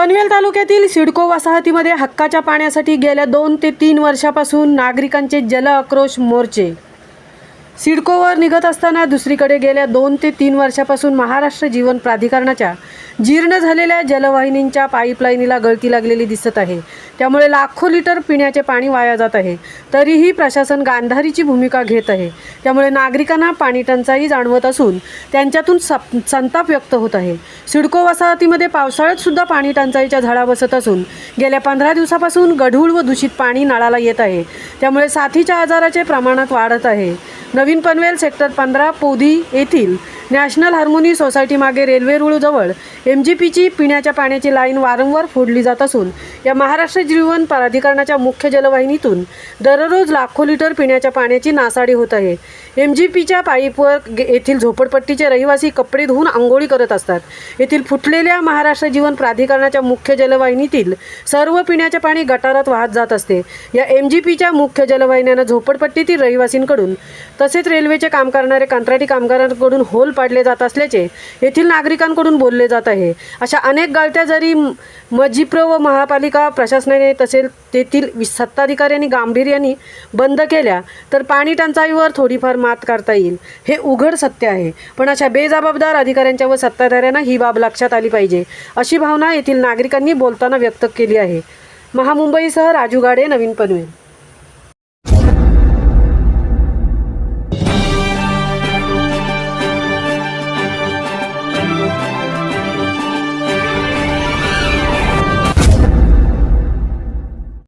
पनवेल तालुक्यातील सिडको वसाहतीमध्ये हक्काच्या पाण्यासाठी गेल्या 2 ते 3 वर्षापासून नागरिकांचे जल आक्रोश मोर्चे। सिडकोवर निघत असताना दुसरीकडे गेल्या 2 ते 3 वर्षापासून महाराष्ट्र जीवन प्राधिकरणाच्या जीर्ण झालेल्या जलवाहिनींच्या पाईपलाईनीला गळती लागलेली दिसत आहे। त्यामुळे लाखो लिटर पिण्याचे पाणी वाया जात आहे। तरीही प्रशासन गांधारीची भूमिका घेत आहे। त्यामुळे नागरिकांना पाणी टंचाई जाणवत असून त्यांच्यातून संताप व्यक्त होत आहे। सिडको वसाहतीमध्ये पावसाळ्यात सुद्धा पाणी टंचाईच्या झळा बसत असून गेल्या 15 दिवसापासून गढूळ व दूषित पाणी नळाला येत आहे। त्यामुळे साथीच्या आजाराचे प्रमाणात वाढत आहे। नवीन पनवेल सेक्टर 15 पोदी येथील नॅशनल हार्मोनी सोसायटी मागे रेल्वे रुळजवळ MGPची पिण्याच्या पाण्याची लाईन वारंवार फोडली जात असून या महाराष्ट्र जीवन प्राधिकरणाच्या मुख्य जलवाहिनीतून दररोज लाखो लिटर पिण्याच्या पाण्याची नासाडी होत आहे। MGPच्या पाईपवर येथील झोपडपट्टीचे रहिवासी कपडे धुवून अंघोळी करत असतात। येथील फुटलेल्या महाराष्ट्र जीवन प्राधिकरणाच्या मुख्य जलवाहिनीतील सर्व पिण्याचे पाणी गटारात वाहत जात असते। या MGPच्या मुख्य जलवाहिन्यांना झोपडपट्टीतील रहिवासींकडून तसेच रेल्वेचे काम करणारे कंत्राटी कामगारांकडून होल पाडले जात असल्याचे येथील नागरिकांकडून बोलले जात आहे। अशा अनेक गळत्या जरी MGPR व महापालिका प्रशासनाने तसेच तेथील सत्ताधिकाऱ्यांनी गांभीर्याने बंद केल्या तर पाणी टंचाईवर थोडीफार मात करता येईल, हे उघड सत्य आहे। पण अशा बेजबाबदार अधिकाऱ्यांच्या व सत्ताधाऱ्यांना ही बाब लक्षात आली पाहिजे, अशी भावना येथील नागरिकांनी बोलताना व्यक्त केली आहे। महामुंबईसह राजू गाडे, नवीन पनवेल।